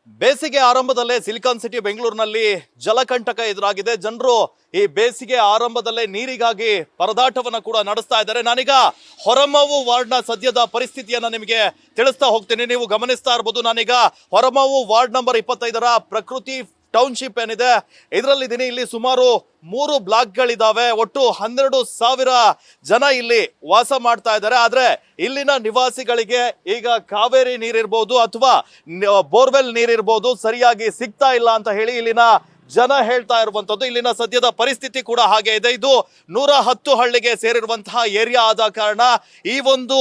ಬೇಸಿಗೆ ಆರಂಭದಲ್ಲೇ silicon city ಬೆಂಗಳೂರಿನಲ್ಲಿ ಜಲಕಂಟಕ ಎದುರಾಗಿದೆ. ಜನರು ಈ ಬೇಸಿಗೆ ಆರಂಭದಲ್ಲೇ ನೀರಿಗಾಗಿ ಪರದಾಟವನ್ನ ಕೂಡ ನಡೆಸ್ತಾ ಇದ್ದಾರೆ. ನಾನೀಗ ಹೊರಮಾವು ವಾರ್ಡ್ನ ಸದ್ಯದ ಪರಿಸ್ಥಿತಿಯನ್ನ ನಿಮಗೆ ತಿಳಿಸ್ತಾ ಹೋಗ್ತೀನಿ. ನೀವು ಗಮನಿಸ್ತಾ ಇರಬಹುದು, ನಾನೀಗ ಹೊರಮಾವು ವಾರ್ಡ್ ನಂಬರ್ 25ರ ಪ್ರಕೃತಿ ಟೌನ್ಶಿಪ್ ಏನಿದೆ ಇದರಲ್ಲಿದ್ದೀನಿ. ಇಲ್ಲಿ ಸುಮಾರು 3 ಬ್ಲಾಕ್ಗಳಿದಾವೆ. ಒಟ್ಟು 12,000 ಜನ ಇಲ್ಲಿ ವಾಸ ಮಾಡ್ತಾ ಇದ್ದಾರೆ. ಆದ್ರೆ ಇಲ್ಲಿನ ನಿವಾಸಿಗಳಿಗೆ ಈಗ ಕಾವೇರಿ ನೀರಿರ್ಬೋದು ಅಥವಾ ಬೋರ್ವೆಲ್ ನೀರಿರ್ಬೋದು ಸರಿಯಾಗಿ ಸಿಗ್ತಾ ಇಲ್ಲ ಅಂತ ಹೇಳಿ ಇಲ್ಲಿನ ಜನ ಹೇಳ್ತಾ ಇರುವಂತದ್ದು. ಇಲ್ಲಿನ ಸದ್ಯದ ಪರಿಸ್ಥಿತಿ ಕೂಡ ಹಾಗೆ ಇದೆ. ಇದು 110 ಹಳ್ಳಿಗೆ ಸೇರಿರುವಂತಹ ಏರಿಯಾ ಆದ ಕಾರಣ ಈ ಒಂದು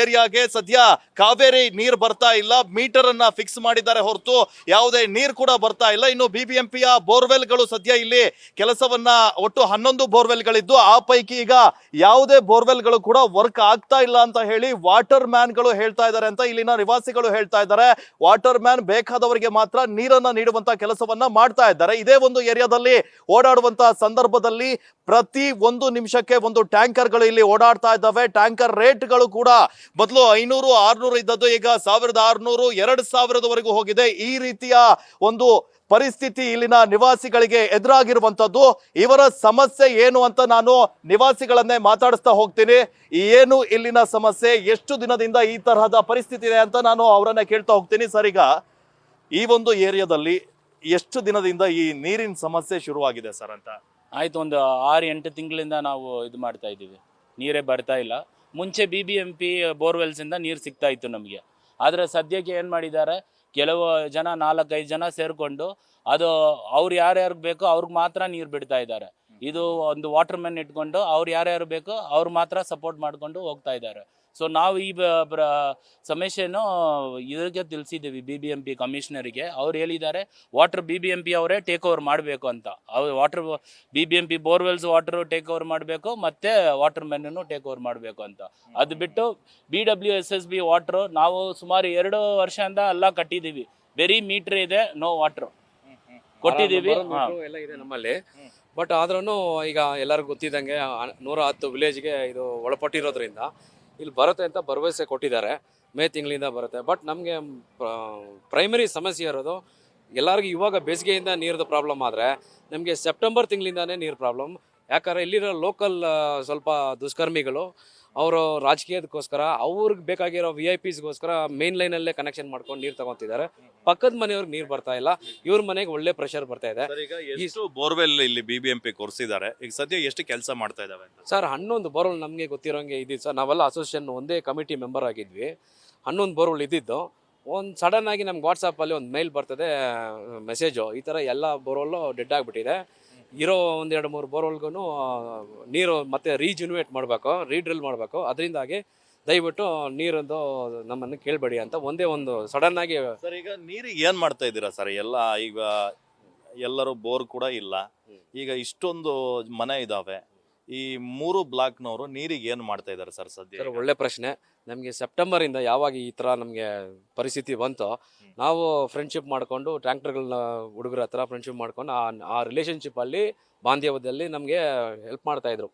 ಏರಿಯಾಗೆ ಸದ್ಯ ಕಾವೇರಿ ನೀರು ಬರ್ತಾ ಇಲ್ಲ. ಮೀಟರ್ ಅನ್ನ ಫಿಕ್ಸ್ ಮಾಡಿದ್ದಾರೆ ಹೊರತು ಯಾವುದೇ ನೀರು ಕೂಡ ಬರ್ತಾ ಇಲ್ಲ. ಇನ್ನು ಬಿಬಿಎಂಪಿಯ ಬೋರ್ವೆಲ್ಗಳು ಸದ್ಯ ಇಲ್ಲಿ ಕೆಲಸವನ್ನ ಒಟ್ಟು 11 ಬೋರ್ವೆಲ್ಗಳಿದ್ದು ಆ ಪೈಕಿ ಈಗ ಯಾವುದೇ ಬೋರ್ವೆಲ್ಗಳು ಕೂಡ ವರ್ಕ್ ಆಗ್ತಾ ಇಲ್ಲ ಅಂತ ಹೇಳಿ ವಾಟರ್ ಮ್ಯಾನ್ ಗಳು ಹೇಳ್ತಾ ಇದ್ದಾರೆ ಅಂತ ಇಲ್ಲಿನ ನಿವಾಸಿಗಳು ಹೇಳ್ತಾ ಇದ್ದಾರೆ. ವಾಟರ್ ಮ್ಯಾನ್ ಬೇಕಾದವರಿಗೆ ಮಾತ್ರ ನೀರನ್ನ ನೀಡುವಂತ ಕೆಲಸವನ್ನ ಮಾಡ್ತಾ ಇದ್ದಾರೆ. ಇದೇ ಒಂದು ಏರಿಯಾದಲ್ಲಿ ಓಡಾಡುವಂತಹ ಸಂದರ್ಭದಲ್ಲಿ ಪ್ರತಿ 1 ನಿಮಿಷಕ್ಕೆ 1 ಟ್ಯಾಂಕರ್ಗಳು ಇಲ್ಲಿ ಓಡಾಡ್ತಾ ಇದ್ದಾವೆ. ಟ್ಯಾಂಕರ್ ರೇಟ್ಗಳು ಕೂಡ ಮೊದಲು 500-600 ಇದ್ದದ್ದು ಈಗ 1,600-2,000ವರೆಗೂ ಹೋಗಿದೆ. ಈ ರೀತಿಯ ಒಂದು ಪರಿಸ್ಥಿತಿ ಇಲ್ಲಿನ ನಿವಾಸಿಗಳಿಗೆ ಎದುರಾಗಿರುವಂತದ್ದು. ಇವರ ಸಮಸ್ಯೆ ಏನು ಅಂತ ನಾನು ನಿವಾಸಿಗಳನ್ನೇ ಮಾತಾಡಿಸ್ತಾ ಹೋಗ್ತೀನಿ. ಏನು ಇಲ್ಲಿನ ಸಮಸ್ಯೆ, ಎಷ್ಟು ದಿನದಿಂದ ಈ ತರಹದ ಪರಿಸ್ಥಿತಿ ಇದೆ ಅಂತ ನಾನು ಅವರನ್ನ ಕೇಳ್ತಾ ಹೋಗ್ತೀನಿ. ಸರ್, ಈಗ ಈ ಒಂದು ಏರಿಯಾದಲ್ಲಿ ಎಷ್ಟು ದಿನದಿಂದ ಈ ನೀರಿನ ಸಮಸ್ಯೆ ಶುರುವಾಗಿದೆ ಸರ್ ಅಂತ? ಆಯ್ತು, ಒಂದು 6-8 ತಿಂಗಳಿಂದ ನಾವು ಇದು ಮಾಡ್ತಾ ಇದ್ದೀವಿ. ನೀರೇ ಬರ್ತಾ ಇಲ್ಲ. ಮುಂಚೆ BBMP ಬೋರ್ವೆಲ್ಸಿಂದ ನೀರು ಸಿಗ್ತಾ ಇತ್ತು ನಮಗೆ. ಆದರೆ ಸದ್ಯಕ್ಕೆ ಏನು ಮಾಡಿದ್ದಾರೆ, ಕೆಲವು ಜನ 4-5 ಜನ ಸೇರಿಕೊಂಡು ಅದು ಅವ್ರು ಯಾರ್ಯಾರಿಗೆ ಬೇಕೋ ಅವ್ರಿಗೆ ಮಾತ್ರ ನೀರು ಬಿಡ್ತಾ ಇದ್ದಾರೆ. ಇದು ಒಂದು ವಾಟರ್ ಮ್ಯಾನ್ ಇಟ್ಕೊಂಡು ಅವ್ರು ಯಾರ್ಯಾರು ಬೇಕೋ ಅವ್ರು ಮಾತ್ರ ಸಪೋರ್ಟ್ ಮಾಡಿಕೊಂಡು ಹೋಗ್ತಾ ಇದ್ದಾರೆ. ಸೊ ನಾವು ಈ ಸಮಸ್ಯೆಯನ್ನು ಇದಕ್ಕೆ ತಿಳಿಸಿದ್ದೀವಿ BBMP ಕಮಿಷನರಿಗೆ. ಅವ್ರು ಹೇಳಿದ್ದಾರೆ ವಾಟರ್ BBMP ಅವರೇ ಟೇಕ್ ಓವರ್ ಮಾಡಬೇಕು ಅಂತ. ಅವ್ರು water BBMP borewells water take over ಮಾಡಬೇಕು, ಮತ್ತು ವಾಟರ್ ಮ್ಯಾನನ್ನು ಟೇಕ್ ಓವರ್ ಮಾಡಬೇಕು ಅಂತ. ಅದು ಬಿಟ್ಟು BWSSB ವಾಟ್ರು ನಾವು ಸುಮಾರು 2 ವರ್ಷದಿಂದ ಎಲ್ಲ ಕಟ್ಟಿದ್ದೀವಿ. ಬರೀ ಮೀಟ್ರ್ ಇದೆ, ನೋ ವಾಟ್ರು ಕೊಟ್ಟಿದ್ದೀವಿ ಎಲ್ಲ ಇದೆ ನಮ್ಮಲ್ಲಿ. ಬಟ್ ಆದ್ರೂ ಈಗ ಎಲ್ಲರಿಗೂ ಗೊತ್ತಿದ್ದಂಗೆ 110 ವಿಲೇಜ್ಗೆ ಇದು ಒಳಪಟ್ಟಿರೋದ್ರಿಂದ ಇಲ್ಲಿ ಬರುತ್ತೆ ಅಂತ ಭರವಸೆ ಕೊಟ್ಟಿದ್ದಾರೆ. ಮೇ ತಿಂಗಳಿಂದ ಬರುತ್ತೆ. ಬಟ್ ನಮಗೆ ಪ್ರೈಮರಿ ಸಮಸ್ಯೆ ಇರೋದು ಎಲ್ಲರಿಗೂ ಇವಾಗ ಬೇಸಿಗೆಯಿಂದ ನೀರ್ದು ಪ್ರಾಬ್ಲಮ್ ಆದರೆ ನಮಗೆ ಸೆಪ್ಟೆಂಬರ್ ತಿಂಗಳಿಂದಾನೇ ನೀರು ಪ್ರಾಬ್ಲಮ್. ಯಾಕಂದರೆ ಇಲ್ಲಿರೋ ಲೋಕಲ್ ಸ್ವಲ್ಪ ದುಷ್ಕರ್ಮಿಗಳು ಅವರು ರಾಜಕೀಯದಕ್ಕೋಸ್ಕರ ಅವ್ರಿಗೆ ಬೇಕಾಗಿರೋ VIPsಗೋಸ್ಕರ ಮೇನ್ ಲೈನಲ್ಲೇ ಕನೆಕ್ಷನ್ ಮಾಡ್ಕೊಂಡು ನೀರು ತಗೊತಿದ್ದಾರೆ. ಪಕ್ಕದ ಮನೆಯವ್ರಿಗೆ ನೀರು ಬರ್ತಾ ಇಲ್ಲ. ಇವ್ರ ಮನೆಗೆ ಒಳ್ಳೆ ಪ್ರೆಷರ್ ಬರ್ತಾ ಇದೆ. ಎಷ್ಟು ಬೋರ್ವೆಲ್ ಇಲ್ಲಿ BBMP ಕೊರ್ಸಿದ್ದಾರೆ, ಈಗ ಸದ್ಯ ಎಷ್ಟು ಕೆಲಸ ಮಾಡ್ತಾ ಇದಾವೆ ಸರ್? 11 ಬೋರ್ವೆಲ್ ನಮಗೆ ಗೊತ್ತಿರೋಂಗೆ ಇದ್ದಿದ್ದು ಸರ್. ನಾವೆಲ್ಲ ಅಸೋಸಿಯೇಷನ್ ಒಂದೇ ಕಮಿಟಿ ಮೆಂಬರ್ ಆಗಿದ್ವಿ. 11 ಬೋರ್ವೆಲ್ ಇದ್ದಿದ್ದು. ಒಂದು ಸಡನ್ ಆಗಿ ನಮ್ಗೆ ವಾಟ್ಸಪ್ಪಲ್ಲಿ ಒಂದು ಮೇಲ್ ಬರ್ತದೆ, ಮೆಸೇಜು, ಈ ಥರ ಎಲ್ಲ ಬೋರ್ವೆಲ್ಲು ಡೆಡ್ ಆಗಿಬಿಟ್ಟಿದೆ. ಇರೋ 1-2-3 ಬೋರ್ವೆಲ್ಗೂ ನೀರು ಮತ್ತೆ ರೀಜುನಿವೇಟ್ ಮಾಡಬೇಕು, ರೀಡ್ರಿಲ್ ಮಾಡಬೇಕು. ಅದರಿಂದಾಗಿ ದಯವಿಟ್ಟು ನೀರೊಂದು ನಮ್ಮನ್ನು ಕೇಳಬೇಡಿ ಅಂತ ಒಂದೇ ಒಂದು ಸಡನ್ ಆಗಿ. ಸರ್, ಈಗ ನೀರಿಗೆ ಏನ್ ಮಾಡ್ತಾ ಇದ್ದೀರಾ ಸರ್? ಎಲ್ಲ ಈಗ ಎಲ್ಲರೂ ಬೋರ್ ಕೂಡ ಇಲ್ಲ. ಈಗ ಇಷ್ಟೊಂದು ಮನೆ ಇದಾವೆ. ಈ 3 ಬ್ಲಾಕ್ನವರು ನೀರಿಗೆ ಏನ್ ಮಾಡ್ತಾ ಇದ್ದಾರೆ ಸರ್ ಸದ್ಯ? ಸರ್, ಒಳ್ಳೆ ಪ್ರಶ್ನೆ. ನಮಗೆ ಸೆಪ್ಟೆಂಬರಿಂದ ಯಾವಾಗ ಈ ಥರ ನಮಗೆ ಪರಿಸ್ಥಿತಿ ಬಂತು, ನಾವು ಫ್ರೆಂಡ್ಶಿಪ್ ಮಾಡಿಕೊಂಡು ಟ್ರ್ಯಾಕ್ಟರ್ಗಳನ್ನ ಹುಡುಗರ ಹತ್ರ ಫ್ರೆಂಡ್ಶಿಪ್ ಮಾಡ್ಕೊಂಡು ಆ ರಿಲೇಷನ್ಶಿಪ್ಪಲ್ಲಿ ಬಾಂಧವ್ಯದಲ್ಲಿ ನಮಗೆ ಹೆಲ್ಪ್ ಮಾಡ್ತಾಯಿದ್ರು.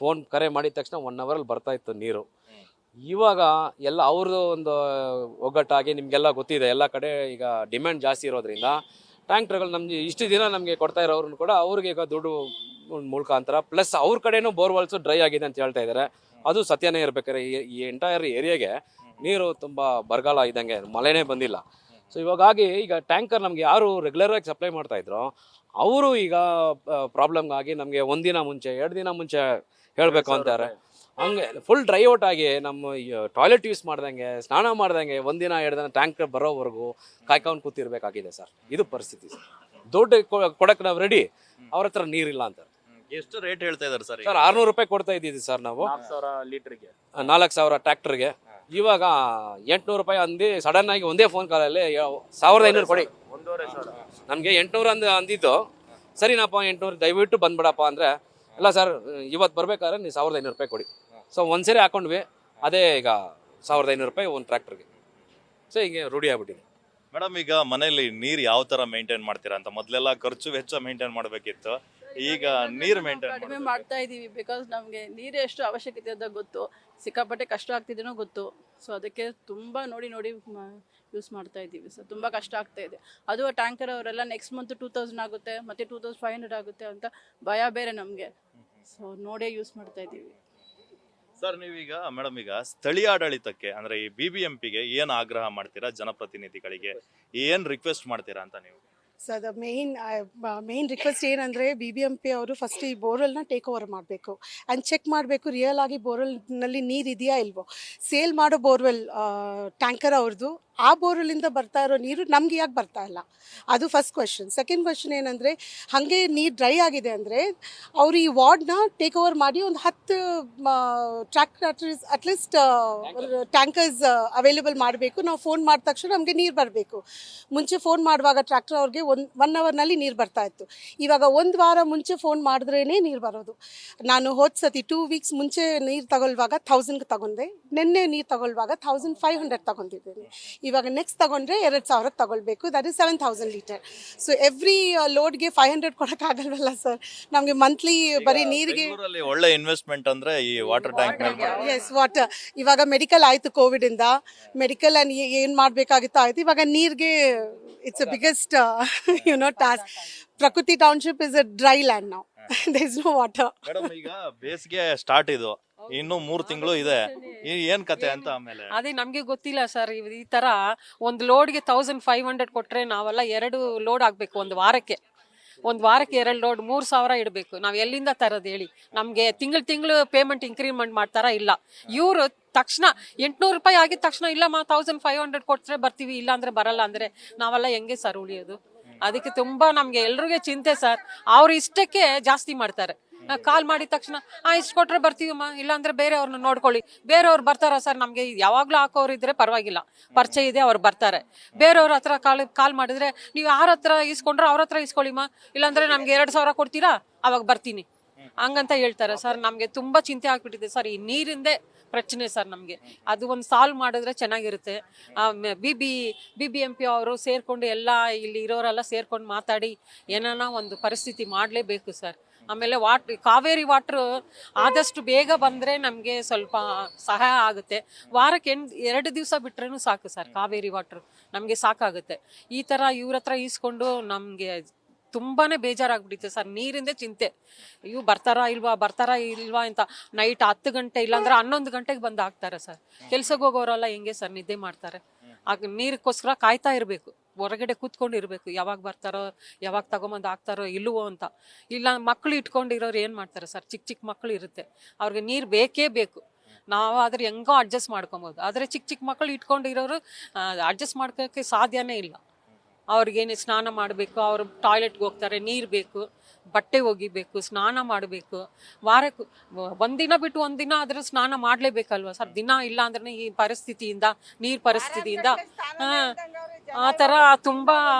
ಫೋನ್ ಕರೆ ಮಾಡಿದ ತಕ್ಷಣ 1 ಅವರಲ್ಲಿ ಬರ್ತಾಯಿತ್ತು ನೀರು. ಇವಾಗ ಎಲ್ಲ ಅವ್ರದ್ದು ಒಂದು ಒಗ್ಗಟ್ಟಾಗಿ ನಿಮಗೆಲ್ಲ ಗೊತ್ತಿದೆ, ಎಲ್ಲ ಕಡೆ ಈಗ ಡಿಮ್ಯಾಂಡ್ ಜಾಸ್ತಿ ಇರೋದ್ರಿಂದ ಟ್ಯಾಂಕ್ಟರ್ಗಳು ನಮಗೆ ಇಷ್ಟು ದಿನ ನಮಗೆ ಕೊಡ್ತಾ ಇರೋರನ್ನು ಕೂಡ ಅವ್ರಿಗೆ ಈಗ ದುಡ್ಡು ಮುಖಾಂತರ ಪ್ಲಸ್ ಅವ್ರ ಕಡೆನೂ ಬೋರ್ವೆಲ್ಸು ಡ್ರೈ ಆಗಿದೆ ಅಂತ ಹೇಳ್ತಾ ಇದ್ದಾರೆ. ಅದು ಸತ್ಯನೇ ಇರ್ಬೇಕಾದ್ರೆ ಈ ಎಂಟೈರ್ ಏರಿಯಾಗೆ ನೀರು ತುಂಬ ಬರಗಾಲ ಇದ್ದಂಗೆ, ಮಳೆನೇ ಬಂದಿಲ್ಲ. ಸೊ ಇವಾಗಾಗಿ ಈಗ ಟ್ಯಾಂಕರ್ ನಮಗೆ ಯಾರು ರೆಗ್ಯುಲರಾಗಿ ಸಪ್ಲೈ ಮಾಡ್ತಾಯಿದ್ರು ಅವರು ಈಗ ಪ್ರಾಬ್ಲಮ್ಗಾಗಿ ನಮಗೆ 1 ದಿನ ಮುಂಚೆ 2 ದಿನ ಮುಂಚೆ ಹೇಳಬೇಕು ಅಂತಾರೆ. ಹಂಗೆ ಫುಲ್ ಡ್ರೈ ಔಟ್ ಆಗಿ ನಮ್ಮ ಟಾಯ್ಲೆಟ್ ಯೂಸ್ ಮಾಡ್ದಂಗೆ, ಸ್ನಾನ ಮಾಡ್ದಂಗೆ 1 ದಿನ 2 ದಿನ ಟ್ಯಾಂಕರ್ ಬರೋವರೆಗೂ ಕಾಯ್ಕೊಂಡು ಕೂತಿರ್ಬೇಕಾಗಿದೆ ಸರ್. ಇದು ಪರಿಸ್ಥಿತಿ ಸರ್. ದುಡ್ಡು ಕೊಡಕ್ಕೆ ನಾವು ರೆಡಿ, ಅವ್ರ ಹತ್ರ ನೀರಿಲ್ಲ ಅಂತಾರೆ. ಎಷ್ಟು ರೇಟ್ ಹೇಳ್ತಾ ಇದ್ದಾರೆ ಸರ್? ಸರ್ 600 ರೂಪಾಯಿ ಕೊಡ್ತಾ ಇದ್ದೀವಿ ಸರ್ ನಾವು. 4,000 ಲೀಟ್ರಿಗೆ 4,000 ಟ್ರ್ಯಾಕ್ಟರ್ಗೆ. ಇವಾಗ 800 ರೂಪಾಯಿ ಅಂದು ಸಡನ್ ಆಗಿ ಒಂದೇ ಫೋನ್ ಕಾಲಲ್ಲಿ 1,500 ಕೊಡಿ. ನಮಗೆ 800 ಅಂದಿದ್ದು. ಸರಿನಪ್ಪ 800 ದಯವಿಟ್ಟು ಬಂದ್ಬಿಡಪ್ಪ ಅಂದರೆ, ಇಲ್ಲ ಸರ್ ಇವತ್ತು ಬರ್ಬೇಕಾದ್ರೆ ನೀವು 1,500 ರೂಪಾಯಿ ಕೊಡಿ. ಸೊ ಒಂದ್ಸರಿ ಹಾಕೊಂಡ್ವಿ, ಅದೇ ಈಗ 1,500 ರೂಪಾಯಿ ಒಂದು ಟ್ರ್ಯಾಕ್ಟರ್ಗೆ. ಸೊ ಹೀಗೆ ರೂಢಿ ಆಗ್ಬಿಟ್ಟಿದೆ. ಮೇಡಮ್, ಈಗ ಮನೇಲಿ ನೀರು ಯಾವ ತರ ಮೇಂಟೈನ್ ಮಾಡ್ತೀರಾ ಅಂತ? ಮೊದಲೆಲ್ಲ ಖರ್ಚು ವೆಚ್ಚ ಮೇಂಟೈನ್ ಮಾಡಬೇಕಿತ್ತು, ಈಗ ನೀರು ಮೇಂಟೈನ್ ಕಡಿಮೆ ಮಾಡ್ತಾ ಇದೀವಿ ಬಿಕಾಸ್ ನಮಗೆ ನೀರು ಎಷ್ಟು ಅವಶ್ಯಕತೆ ಅಂತ ಗೊತ್ತು, ಸಿಕ್ಕಾಪಟ್ಟೆ ಕಷ್ಟ ಆಗ್ತಿದೆನೋ ಗೊತ್ತು. ಸೊ ಅದಕ್ಕೆ ತುಂಬ ನೋಡಿ ಯೂಸ್ ಮಾಡ್ತಾ ಇದ್ದೀವಿ ಸರ್. ತುಂಬ ಕಷ್ಟ ಆಗ್ತಾ ಇದೆ. ಅದು ಟ್ಯಾಂಕರ್ ಅವರೆಲ್ಲ ನೆಕ್ಸ್ಟ್ ಮಂತ್ 2000 ಆಗುತ್ತೆ, ಮತ್ತೆ 2500 ಆಗುತ್ತೆ ಅಂತ ಭಯ ಬೇರೆ ನಮಗೆ. ಸೊ ನೋಡೇ ಯೂಸ್ ಮಾಡ್ತಾ ಇದ್ದೀವಿ ಸರ್. ನೀವೀಗ ಮೇಡಮ್ ಈಗ ಸ್ಥಳೀಯ ಆಡಳಿತಕ್ಕೆ ಅಂದ್ರೆ ಈ BBMPಗೆ ಏನ್ ಆಗ್ರಹ ಮಾಡ್ತೀರಾ, ಜನಪ್ರತಿನಿಧಿಗಳಿಗೆ ಏನ್ ರಿಕ್ವೆಸ್ಟ್ ಮಾಡ್ತೀರಾ ಅಂತ ನೀವು? ಸೊ ದ ಮೇನ್ ರಿಕ್ವೆಸ್ಟ್ ಏನಂದರೆ BBMP ಅವರು ಫಸ್ಟ್ ಈ ಬೋರ್ವೆಲ್ನ ಟೇಕ್ ಓವರ್ ಮಾಡಬೇಕು ಆ್ಯಂಡ್ ಚೆಕ್ ಮಾಡಬೇಕು ರಿಯಲ್ ಆಗಿ ಬೋರ್ವೆಲ್ನಲ್ಲಿ ನೀರು ಇದೆಯಾ ಇಲ್ವೋ. ಸೇಲ್ ಮಾಡೋ ಬೋರ್ವೆಲ್ ಟ್ಯಾಂಕರ್ ಅವ್ರದ್ದು, ಆ ಬೋರ್ವೆಲಿಂದ ಬರ್ತಾ ಇರೋ ನೀರು ನಮ್ಗೆ ಯಾಕೆ ಬರ್ತಾ ಇಲ್ಲ, ಅದು ಫಸ್ಟ್ ಕ್ವೆಶನ್. ಸೆಕೆಂಡ್ ಕ್ವೆಶನ್ ಏನಂದರೆ, ಹಾಗೆ ನೀರು ಡ್ರೈ ಆಗಿದೆ ಅಂದರೆ ಅವರು ಈ ವಾರ್ಡ್ನ ಟೇಕ್ ಓವರ್ ಮಾಡಿ ಒಂದು 10 ಅಟ್ಲೀಸ್ಟ್ ಟ್ಯಾಂಕರ್ಸ್ ಅವೈಲೇಬಲ್ ಮಾಡಬೇಕು. ನಾವು ಫೋನ್ ಮಾಡಿದ ತಕ್ಷಣ ನಮಗೆ ನೀರು ಬರಬೇಕು. ಮುಂಚೆ ಫೋನ್ ಮಾಡುವಾಗ ಟ್ರ್ಯಾಕ್ಟರ್ ಅವ್ರಿಗೆ 1 ಅವರ್ನಲ್ಲಿ ನೀರು ಬರ್ತಾ ಇತ್ತು. ಇವಾಗ 1 ವಾರ ಮುಂಚೆ ಫೋನ್ ಮಾಡಿದ್ರೇ ನೀರು ಬರೋದು. ನಾನು ಹೋದ ಸತಿ 2 ವೀಕ್ಸ್ ಮುಂಚೆ ನೀರು ತಗೊಳ್ಳುವಾಗ 1000 ತಗೊಂಡೆ, ನಿನ್ನೆ ನೀರು ತಗೊಳ್ಳುವಾಗ 1500 ತಗೊಂಡಿದ್ದೇನೆ. ಇವಾಗ ನೆಕ್ಸ್ಟ್ ತಗೊಂಡ್ರೆ 2000 ತಗೊಳ್ಬೇಕು, that is 7000 litre. So every ಲೋಡ್ಗೆ 500 ಕೊಡೋಕ್ಕಾಗಲ್ವಲ್ಲ ಸರ್. ನಮಗೆ ಮಂತ್ಲಿ ಬರೀ ನೀರಿಗೆ ಒಳ್ಳೆ ಇನ್ವೆಸ್ಟ್ಮೆಂಟ್ ಅಂದ್ರೆ ಈ ವಾಟರ್ ಟ್ಯಾಂಕ್. Yes, water. ಇವಾಗ ಮೆಡಿಕಲ್ ಆಯಿತು, ಕೋವಿಡಿಂದ ಮೆಡಿಕಲ್ ಏನು ಮಾಡಬೇಕಾಗಿತ್ತು ಆಯಿತು. ಇವಾಗ ನೀರಿಗೆ it's a biggest task. Prakruthi township is a dry land now, there is no water. Madam ಈಗ ಬೇಸಿಗೆ ಸ್ಟಾರ್ಟ್ ಇದು, ಇನ್ನು 3 ತಿಂಗಳು ಇದೆ, ಏನ್ ಕತೆ ಅಂತ ಆಮೇಲೆ ಅದೇ ನಮ್ಗೆ ಗೊತ್ತಿಲ್ಲ ಸರ್. ಈ ತರ ಒಂದು ಲೋಡ್ಗೆ 1500 ಕೊಟ್ರೆ ನಾವೆಲ್ಲ 2 ಲೋಡ್ ಆಗ್ಬೇಕು ಒಂದು ವಾರಕ್ಕೆ. 2 ಲೋಡ್ 3000 ಇಡಬೇಕು. ನಾವ್ ಎಲ್ಲಿಂದ ತರೋದು ಹೇಳಿ? ನಮ್ಗೆ ತಿಂಗಳು ಪೇಮೆಂಟ್ ಇನ್ಕ್ರಿಮೆಂಟ್ ಮಾಡ್ತಾರಾ? ಇಲ್ಲ. ಇವ್ರು ತಕ್ಷಣ 800 ರೂಪಾಯಿ ಆಗಿದ ತಕ್ಷಣ ಇಲ್ಲಮ್ಮ 1500 ಕೊಟ್ರೆ ಬರ್ತೀವಿ, ಇಲ್ಲ ಅಂದ್ರೆ ಬರಲ್ಲ ಅಂದ್ರೆ ನಾವೆಲ್ಲ ಹೆಂಗೆ ಸರ್ ಉಳಿಯೋದು? ಅದಕ್ಕೆ ತುಂಬಾ ನಮ್ಗೆ ಎಲ್ರಿಗೂ ಚಿಂತೆ ಸರ್. ಅವ್ರು ಇಷ್ಟಕ್ಕೆ ಜಾಸ್ತಿ ಮಾಡ್ತಾರೆ. ಕಾಲ್ ಮಾಡಿದ ತಕ್ಷಣ ಇಷ್ಟು ಕೊಟ್ರೆ ಬರ್ತೀವಮ್ಮ, ಇಲ್ಲಾಂದ್ರೆ ಬೇರೆಯವ್ರನ್ನ ನೋಡ್ಕೊಳ್ಳಿ. ಬೇರೆಯವ್ರು ಬರ್ತಾರ ಸರ್? ನಮ್ಗೆ ಯಾವಾಗ್ಲೂ ಹಾಕೋರು ಇದ್ರೆ ಪರವಾಗಿಲ್ಲ, ಪರಿಚಯ ಇದೆ, ಅವ್ರು ಬರ್ತಾರೆ. ಬೇರೆಯವ್ರ ಹತ್ರ ಕಾಲ್ ಮಾಡಿದ್ರೆ ನೀವು ಯಾರ ಹತ್ರ ಇಸ್ಕೊಂಡ್ರೆ ಅವ್ರ ಹತ್ರ ಇಸ್ಕೊಳ್ಳಿಮ್ಮ, ಇಲ್ಲಾಂದ್ರೆ ನಮ್ಗೆ 2000 ಕೊಡ್ತೀರಾ, ಅವಾಗ ಬರ್ತೀನಿ ಹಂಗಂತ ಹೇಳ್ತಾರೆ ಸರ್. ನಮ್ಗೆ ತುಂಬಾ ಚಿಂತೆ ಆಗ್ಬಿಟ್ಟಿದೆ ಸರ್. ಈ ನೀರಿಂದೇ ಪ್ರಶ್ನೆ ಸರ್ ನಮ್ಗೆ. ಅದು ಒಂದು ಸಾಲ್ವ್ ಮಾಡಿದ್ರೆ ಚೆನ್ನಾಗಿರುತ್ತೆ. BBMP ಅವರು ಸೇರ್ಕೊಂಡು ಎಲ್ಲ ಇಲ್ಲಿ ಇರೋರೆಲ್ಲ ಸೇರ್ಕೊಂಡು ಮಾತಾಡಿ ಏನಾನ ಒಂದು ಪರಿಸ್ಥಿತಿ ಮಾಡಲೇಬೇಕು ಸರ್. ಆಮೇಲೆ ಕಾವೇರಿ ವಾಟ್ರು ಆದಷ್ಟು ಬೇಗ ಬಂದರೆ ನಮಗೆ ಸ್ವಲ್ಪ ಸಹಾಯ ಆಗುತ್ತೆ. ವಾರಕ್ಕೆ 2 ದಿವಸ ಬಿಟ್ರೂ ಸಾಕು ಸರ್. ಕಾವೇರಿ ವಾಟ್ರು ನಮಗೆ ಸಾಕಾಗುತ್ತೆ. ಈ ಥರ ಇವ್ರ ಹತ್ರ ಈಸ್ಕೊಂಡು ನಮಗೆ ತುಂಬಾ ಬೇಜಾರಾಗ್ಬಿಟ್ಟಿದೆ ಸರ್. ನೀರಿಂದೇ ಚಿಂತೆ. ಇವು ಬರ್ತಾರಾ ಇಲ್ವಾ ಅಂತ ನೈಟ್ 10 ಗಂಟೆ ಇಲ್ಲಾಂದ್ರೆ 11 ಗಂಟೆಗೆ ಬಂದು ಹಾಕ್ತಾರೆ ಸರ್. ಕೆಲ್ಸಕ್ಕೆ ಹೋಗೋರೆಲ್ಲ ಹೆಂಗೆ ಸರ್ ನಿದ್ದೆ ಮಾಡ್ತಾರೆ? ಆಗ ನೀರಿಗೋಸ್ಕರ ಕಾಯ್ತಾ ಇರಬೇಕು, ಹೊರಗಡೆ ಕೂತ್ಕೊಂಡು ಇರಬೇಕು. ಯಾವಾಗ ಬರ್ತಾರೋ, ಯಾವಾಗ ತಗೊಂಬಂದು ಹಾಕ್ತಾರೋ ಇಲ್ಲವೋ ಅಂತ. ಇಲ್ಲ ಮಕ್ಕಳು ಇಟ್ಕೊಂಡಿರೋರು ಏನು ಮಾಡ್ತಾರೆ ಸರ್? ಚಿಕ್ಕ ಮಕ್ಕಳು ಇರುತ್ತೆ, ಅವ್ರಿಗೆ ನೀರು ಬೇಕೇ ಬೇಕು. ನಾವು ಆದ್ರೆ ಹೆಂಗೋ ಅಡ್ಜಸ್ಟ್ ಮಾಡ್ಕೊಬೋದು. ಆದರೆ ಚಿಕ್ಕ ಮಕ್ಕಳು ಇಟ್ಕೊಂಡಿರೋರು ಅಡ್ಜಸ್ಟ್ ಮಾಡ್ಕೋಕ್ಕೆ ಸಾಧ್ಯನೇ ಇಲ್ಲ. ಅವ್ರಿಗೇನು ಸ್ನಾನ ಮಾಡಬೇಕು, ಅವರು ಟಾಯ್ಲೆಟ್ಗೆ ಹೋಗ್ತಾರೆ, ನೀರು ಬೇಕು, ಬಟ್ಟೆ ಒಗಿಬೇಕು, ಸ್ನಾನ ಮಾಡಬೇಕು. ವಾರಕ್ಕೆ ಒಂದಿನ ಬಿಟ್ಟು ಒಂದಿನ ಆದರೂ ಸ್ನಾನ ಮಾಡಲೇಬೇಕಲ್ವ ಸರ್? ದಿನ ಇಲ್ಲ ಅಂದ್ರೆ ಈ ಪರಿಸ್ಥಿತಿಯಿಂದ, ನೀರು ಪರಿಸ್ಥಿತಿಯಿಂದ ಆ ಥರ ತುಂಬ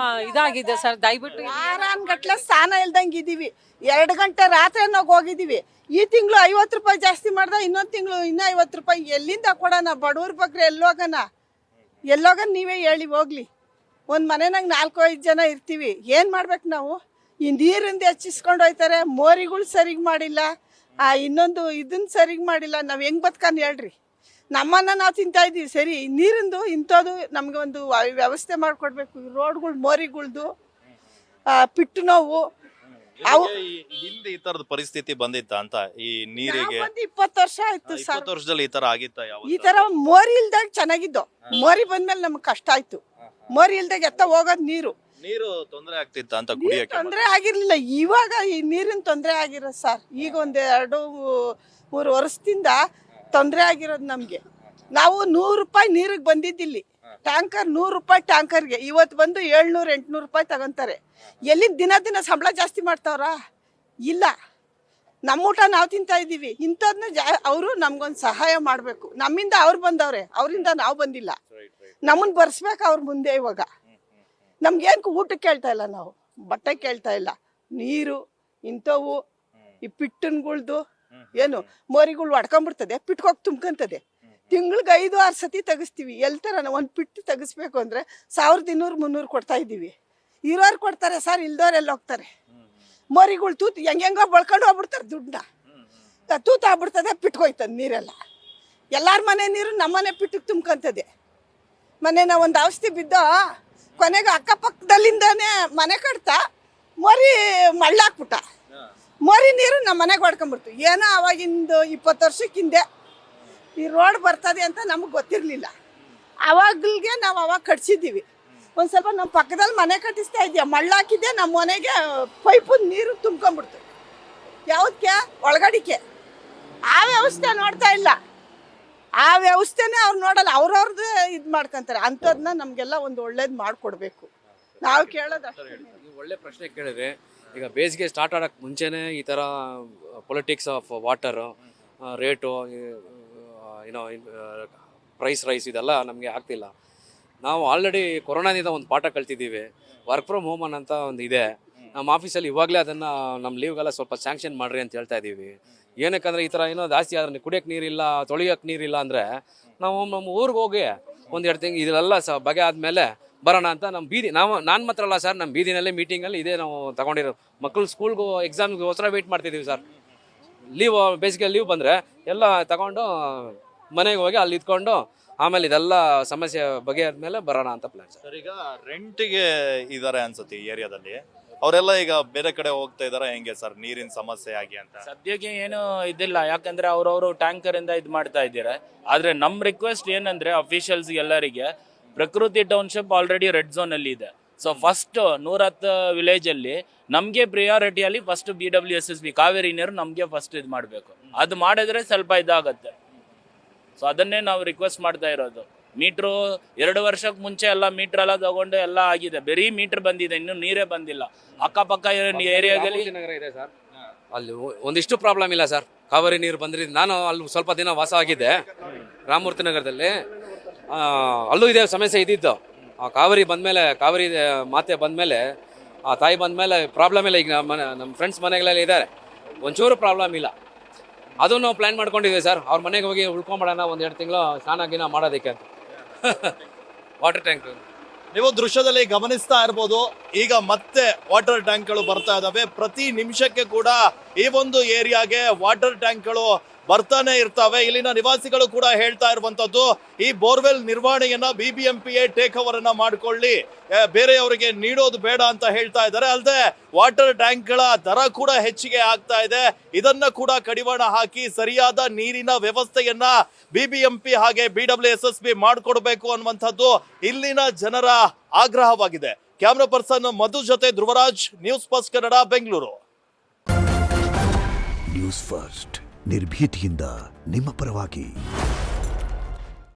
ಇದಾಗಿದೆ ಸರ್. ದಯವಿಟ್ಟು ವಾರಾನ್ಗಟ್ಲೆ ಸ್ನಾನ ಇಲ್ದಂಗೆ ಇದೀವಿ. 2 ಗಂಟೆ ರಾತ್ರಿ ನಾವು ಹೋಗಿದ್ದೀವಿ. ಈ ತಿಂಗಳು 50 ರೂಪಾಯಿ ಜಾಸ್ತಿ ಮಾಡ್ದ, ಇನ್ನೊಂದು ತಿಂಗಳು ಇನ್ನೂ 50 ರೂಪಾಯಿ. ಎಲ್ಲಿಂದ ಕೊಡೋಣ? ಬಡವ್ರ ಬಗ್ಗೆ ಎಲ್ಲೋಗನ ನೀವೇ ಹೇಳಿ ಹೋಗ್ಲಿ. ಒಂದು ಮನೆನಾಗ 4-5 ಜನ ಇರ್ತೀವಿ, ಏನು ಮಾಡ್ಬೇಕು ನಾವು? ಈ ನೀರಿಂದ ಹೆಚ್ಚಿಸ್ಕೊಂಡು ಹೋಯ್ತಾರೆ. ಮೋರಿಗಳು ಸರಿಗೆ ಮಾಡಿಲ್ಲ, ಇನ್ನೊಂದು ಇದನ್ನ ಸರಿಗೆ ಮಾಡಿಲ್ಲ. ನಾವು ಹೆಂಗೆ ಬದುಕನ್ ಹೇಳ್ರಿ? ನಮ್ಮನ್ನ ನಾವು ತಿಂತಾ ಇದ್ದೀವಿ ಸರಿ. ನೀರಿಂದು ಇಂಥದ್ದು ನಮಗೆ ಒಂದು ವ್ಯವಸ್ಥೆ ಮಾಡಿಕೊಡ್ಬೇಕು. ರೋಡ್ಗಳು, ಮೋರಿಗಳ್ದು ಪಿಟ್ಟು ನೋವು. ಹಿಂದೆ ಈ ತರದ ಪರಿಸ್ಥಿತಿ ಬಂದಿತ್ತ ಅಂತ? ಈ ನೀರಿಗೆ 20 ವರ್ಷ ಆಯ್ತು ಸರ್. 20 ವರ್ಷದಲ್ಲಿ ಈ ತರ ಆಗಿತ್ತ? ಈ ತರ ಮೋರಿ ಇಲ್ದಾಗ ಚೆನ್ನಾಗಿದ್ದು. ಮೋರಿ ಬಂದ್ಮೇಲೆ ನಮ್ಗೆ ಕಷ್ಟ ಆಯ್ತು. ಮೋರಿ ಇಲ್ದಾಗ ಎತ್ತ ಹೋಗೋದು ನೀರು ತೊಂದರೆ ಆಗ್ತಿತ್ತ ಅಂತ ಕುಡಿಯಕ್ಕೆ? ತೊಂದರೆ ಆಗಿರ್ಲಿಲ್ಲ. ಇವಾಗ ಈ ನೀರಿನ ತೊಂದರೆ ಆಗಿರೋದು ಸರ್. ಈಗ ಒಂದು 2-3 ವರ್ಷದಿಂದ ತೊಂದರೆ ಆಗಿರೋದು ನಮ್ಗೆ. ನಾವು 100 ರೂಪಾಯಿ ನೀರಿಗೆ ಬಂದಿದ್ದಿಲ್ಲಿ. ಟ್ಯಾಂಕರ್ 100 ರೂಪಾಯಿ ಟ್ಯಾಂಕರ್ಗೆ. ಇವತ್ತು ಬಂದು 700-800 ರೂಪಾಯಿ ತಗೊಂತಾರೆ. ಎಲ್ಲಿ ದಿನ ಸಂಬಳ ಜಾಸ್ತಿ ಮಾಡ್ತಾವ್ರ? ಇಲ್ಲ. ನಮ್ಮ ಊಟ ನಾವು ತಿಂತಾ ಇದ್ದೀವಿ. ಇಂಥದ್ನ ಅವರು ನಮ್ಗೊಂದು ಸಹಾಯ ಮಾಡಬೇಕು. ನಮ್ಮಿಂದ ಅವ್ರು ಬಂದವ್ರೆ, ಅವರಿಂದ ನಾವು ಬಂದಿಲ್ಲ. ನಮ್ಮನ್ನ ಬರ್ಸ್ಬೇಕು ಅವ್ರ ಮುಂದೆ. ಇವಾಗ ನಮ್ಗೇನು ಊಟ ಕೇಳ್ತಾ ಇಲ್ಲ, ನಾವು ಬಟ್ಟೆ ಕೇಳ್ತಾ ಇಲ್ಲ. ನೀರು ಇಂಥವು ಈ ಪಿಟ್ಟನ್ಗಳ್ದು ಏನು ಮೋರಿಗಳು ಹೊಡ್ಕೊಂಡ್ಬಿಡ್ತದೆ, ಪಿಟ್ಕೋಗಿ ತುಂಬ್ಕೊಂತದೆ. ತಿಂಗ್ಳಿಗೆ 5-6 ಸತಿ ತೆಗಿಸ್ತೀವಿ. ಎಲ್ತರ ಒಂದು ಪಿಟ್ಟು ತೆಗಿಸ್ಬೇಕು ಅಂದರೆ 1200-300 ಕೊಡ್ತಾ ಇದ್ದೀವಿ. ಇರೋರು ಕೊಡ್ತಾರೆ ಸರ್, ಇಲ್ದವ್ರು ಎಲ್ಲ ಹೋಗ್ತಾರೆ. ಮರಿಗಳು ಹೆಂಗೋ ಬಳ್ಕೊಂಡು ಹೋಗ್ಬಿಡ್ತಾರೆ ದುಡ್ಡನ್ನ. ತೂತಾಗ್ಬಿಡ್ತದೆ, ಪಿಟ್ಕೋಯ್ತದೆ ನೀರೆಲ್ಲ. ಎಲ್ಲಾರ ಮನೆ ನೀರು ನಮ್ಮನೆ ಪಿಟ್ಟಿಗೆ ತುಂಬ್ಕೊಂತದೆ. ಮನೆ ನಾವು ಒಂದು ಔಷಧಿ ಬಿದ್ದು ಕೊನೆಗೆ ಅಕ್ಕಪಕ್ಕದಲ್ಲಿಂದಾನೆ ಮನೆ ಕಟ್ತಾ ಮರಿ ಮಳ್ಳಾಕ್ಬಿಟ್ಟ. ಮರಿ ನೀರು ನಮ್ಮ ಮನೆಗೆ ಹೊಡ್ಕೊಂಬಿಡ್ತು. ಏನೋ ಅವಾಗಿಂದು 20 ವರ್ಷಕ್ಕಿಂದೆ ಈ ರೋಡ್ ಬರ್ತದೆ ಅಂತ ನಮಗೆ ಗೊತ್ತಿರಲಿಲ್ಲ. ಅವಾಗಲ್ಗೆ ನಾವು ಅವಾಗ ಕಟ್ಸಿದ್ದೀವಿ. ಒಂದು ಸ್ವಲ್ಪ ನಮ್ಮ ಪಕ್ಕದಲ್ಲಿ ಮನೆ ಕಟ್ಟಿಸ್ತಾ ಇದ್ದೀವಿ, ಮಳ್ಳಾಕಿದ್ದೆ ನಮ್ಮ ಮನೆಗೆ ಪೈಪು ನೀರು ತುಂಬ್ಕೊಂಬಿಡ್ತು. ಯಾವುದಕ್ಕೆ? ಒಳಗಡಿಕೆ. ಆ ವ್ಯವಸ್ಥೆ ನೋಡ್ತಾ ಇಲ್ಲ. ಆ ವ್ಯವಸ್ಥೆನೇ ಅವ್ರು ನೋಡಲ್ಲ, ಅವ್ರವ್ರದ್ದು ಇದು ಮಾಡ್ಕೊಂತಾರೆ. ಅಂಥದ್ದನ್ನ ನಮಗೆಲ್ಲ ಒಂದು ಒಳ್ಳೇದು ಮಾಡಿಕೊಡ್ಬೇಕು. ನಾವು ಕೇಳೋದು ಅಷ್ಟೇ. ನೀವು ಒಳ್ಳೆ ಪ್ರಶ್ನೆ ಕೇಳಿದ್ರೆ, ಈಗ ಬೇಸಿಗೆ ಸ್ಟಾರ್ಟ್ ಆಗೋಕ್ಕೆ ಮುಂಚೆನೇ ಈ ಥರ ಪೊಲಿಟಿಕ್ಸ್ ಆಫ್ ವಾಟರು, ರೇಟು, ಏನೋ ಪ್ರೈಸ್ ರೈಸ್ ಇದೆಲ್ಲ ನಮಗೆ ಆಗ್ತಿಲ್ಲ. ನಾವು ಆಲ್ರೆಡಿ ಕೊರೋನಾದಿಂದ ಒಂದು ಪಾಠ ಕಲ್ತಿದ್ದೀವಿ. ವರ್ಕ್ ಫ್ರಮ್ ಹೋಮ್ ಅಂತ ಒಂದು ಇದೆ ನಮ್ಮ ಆಫೀಸಲ್ಲಿ. ಇವಾಗಲೇ ಅದನ್ನು ನಮ್ಮ ಲೀವ್ಗೆಲ್ಲ ಸ್ವಲ್ಪ ಸ್ಯಾಂಕ್ಷನ್ ಮಾಡಿರಿ ಅಂತ ಹೇಳ್ತಾ ಇದ್ದೀವಿ. ಏನಕ್ಕಂದರೆ ಈ ಥರ ಏನೋ ಜಾಸ್ತಿ ಆದರೆ ಕುಡಿಯೋಕ್ಕೆ ನೀರಿಲ್ಲ, ತೊಳೆಯೋಕ್ಕೆ ನೀರಿಲ್ಲ ಅಂದರೆ ನಾವು ನಮ್ಮ ಊರಿಗೆ ಹೋಗಿ 1-2 ತಿಂಗಳು ಇದೆಲ್ಲ ಬಗೆ ಆದಮೇಲೆ ಬರೋಣ ಅಂತ ನಮ್ಮ ಬೀದಿ ನಾನು ಮಾತ್ರ ಅಲ್ಲ ಸರ್, ನಮ್ಮ ಬೀದಿನಲ್ಲೇ ಮೀಟಿಂಗಲ್ಲಿ ಇದೇ ನಾವು ತಗೊಂಡಿರೋ. ಮಕ್ಕಳು ಸ್ಕೂಲ್ಗೂ ಎಕ್ಸಾಮ್ಗೋಸ್ಕರ ವೆಯ್ಟ್ ಮಾಡ್ತಿದ್ದೀವಿ ಸರ್. ಲೀವ್ ಬೇಸಿಗೆ ಲೀವ್ ಬಂದರೆ ಎಲ್ಲ ತಗೊಂಡು ಮನೆಗೆ ಹೋಗಿ ಅಲ್ಲಿ ಇದ್ಕೊಂಡು ಆಮೇಲೆ ಇದೆಲ್ಲ ಸಮಸ್ಯೆ ಬಗೆಯಾದ್ಮೇಲೆ ಬರೋಣ ಅಂತ ಪ್ಲಾನ್ ಸರ್. ಈಗ ರೆಂಟಿಗೆ ಇದಾರೆ ಅನ್ಸುತ್ತೆ ಈ ಏರಿಯಾದಲ್ಲಿ, ಅವರೆಲ್ಲ ಈಗ ಬೇರೆ ಕಡೆ ಹೋಗ್ತಾ ಇದಾರೆ. ಹೆಂಗೆ ಸರ್ ನೀರಿನ ಸಮಸ್ಯೆ ಆಗಿ ಅಂತ? ಸದ್ಯಕ್ಕೆ ಏನು ಇದಿಲ್ಲ, ಯಾಕಂದ್ರೆ ಅವ್ರವರು ಟ್ಯಾಂಕರ್ ಇಂದ ಇದು ಮಾಡ್ತಾ ಇದ್ದಾರೆ. ಆದ್ರೆ ನಮ್ ರಿಕ್ವೆಸ್ಟ್ ಏನಂದ್ರೆ ಅಫಿಷಿಯಲ್ಸ್ ಎಲ್ಲರಿಗೆ, ಪ್ರಕೃತಿ ಟೌನ್ಶಿಪ್ ಆಲ್ರೆಡಿ ರೆಡ್ ಝೋನ್ ಅಲ್ಲಿ ಇದೆ. ಸೊ ಫಸ್ಟ್ 110 ವಿಲೇಜ್ ಅಲ್ಲಿ ನಮ್ಗೆ ಪ್ರಿಯಾರಿಟಿಯಲ್ಲಿ ಫಸ್ಟ್ BWSSB ಕಾವೇರಿ ನೀರು ನಮ್ಗೆ ಫಸ್ಟ್ ಇದು ಮಾಡಬೇಕು. ಅದು ಮಾಡಿದ್ರೆ ಸ್ವಲ್ಪ ಇದಾಗತ್ತೆ. ಸೊ ಅದನ್ನೇ ನಾವು ರಿಕ್ವೆಸ್ಟ್ ಮಾಡ್ತಾ ಇರೋದು. ಮೀಟ್ರು 2 ವರ್ಷಕ್ಕೆ ಮುಂಚೆ ಎಲ್ಲ ಮೀಟರ್ ಎಲ್ಲ ತಗೊಂಡು ಎಲ್ಲ ಆಗಿದೆ, ಬರೀ ಮೀಟರ್ ಬಂದಿದೆ, ಇನ್ನು ನೀರೇ ಬಂದಿಲ್ಲ. ಅಕ್ಕಪಕ್ಕ ಏರಿಯಾದಲ್ಲಿ ನಗರ ಇದೆ ಸರ್, ಅಲ್ಲಿ ಒಂದಿಷ್ಟು ಪ್ರಾಬ್ಲಮ್ ಇಲ್ಲ ಸರ್. ಕಾವೇರಿ ನೀರು ಬಂದ್ರೆ ನಾನು ಅಲ್ಲಿ ಸ್ವಲ್ಪ ದಿನ ವಾಸ ಆಗಿದ್ದೆ ರಾಮಮೂರ್ತಿ ನಗರದಲ್ಲಿ. ಅಲ್ಲೂ ಇದೇ ಸಮಸ್ಯೆ ಇದ್ದಿದ್ದು. ಆ ಕಾವೇರಿ ಬಂದಮೇಲೆ, ಕಾವೇರಿ ಮಾತೆ ಬಂದಮೇಲೆ, ಆ ತಾಯಿ ಬಂದಮೇಲೆ ಪ್ರಾಬ್ಲಮ್ ಇಲ್ಲ. ಈಗ ನಮ್ಮ ಫ್ರೆಂಡ್ಸ್ ಮನೆಗಳೆಲ್ಲ ಇದ್ದಾರೆ, ಒಂಚೂರು ಪ್ರಾಬ್ಲಮ್ ಇಲ್ಲ. ಅದು ನಾವು ಪ್ಲ್ಯಾನ್ ಮಾಡ್ಕೊಂಡಿದ್ದೀವಿ ಸರ್. ಅವ್ರ ಮನೆಗೆ ಹೋಗಿ ಉಳ್ಕೊಂಬಿಡೋಣ 1-2 ತಿಂಗಳು ಸ್ನಾನ ಗಿನ ಮಾಡೋದಕ್ಕೆ ಅಂತ. ವಾಟರ್ ಟ್ಯಾಂಕ್ ನೀವು ದೃಶ್ಯದಲ್ಲಿ ಗಮನಿಸ್ತಾ ಇರ್ಬೋದು, ಈಗ ಮತ್ತೆ ವಾಟರ್ ಟ್ಯಾಂಕ್ಗಳು ಬರ್ತಾ ಇದಾವೆ. ಪ್ರತಿ ನಿಮಿಷಕ್ಕೆ ಕೂಡ ಈ ಒಂದು ಏರಿಯಾಗೆ ವಾಟರ್ ಟ್ಯಾಂಕ್ಗಳು ಬರ್ತಾನೆ ಇರ್ತಾವೆ. ಇಲ್ಲಿನ ನಿವಾಸಿಗಳು ಕೂಡ ಹೇಳ್ತಾ ಇರುವಂತದ್ದು, ಈ ಬೋರ್ವೆಲ್ ನಿರ್ವಹಣೆಯನ್ನ BBMPಯೇ ಟೇಕ್ ಓವರ್ ಅನ್ನ ಮಾಡ್ಕೊಳ್ಳಿ, ಬೇರೆಯವರಿಗೆ ನೀಡೋದು ಬೇಡ ಅಂತ ಹೇಳ್ತಾ ಇದ್ದಾರೆ. ಅಲ್ಲದೆ ವಾಟರ್ ಟ್ಯಾಂಕ್ಗಳ ದರ ಕೂಡ ಹೆಚ್ಚಿಗೆ ಆಗ್ತಾ ಇದೆ. ಇದನ್ನ ಕೂಡ ಕಡಿವಾಣ ಹಾಕಿ ಸರಿಯಾದ ನೀರಿನ ವ್ಯವಸ್ಥೆಯನ್ನ BBMP ಹಾಗೆ BWSSB ಮಾಡಿಕೊಡ್ಬೇಕು ಅನ್ನುವಂಥದ್ದು ಇಲ್ಲಿನ ಜನರ ಆಗ್ರಹವಾಗಿದೆ. ಕ್ಯಾಮ್ರಾ ಪರ್ಸನ್ ಮಧು ಜೊತೆ Dhruvaraj, news first Kannada, Bengaluru. News first ನಿರ್ಭೀತಿಯಿಂದ ನಿಮ್ಮ ಪರವಾಗಿ.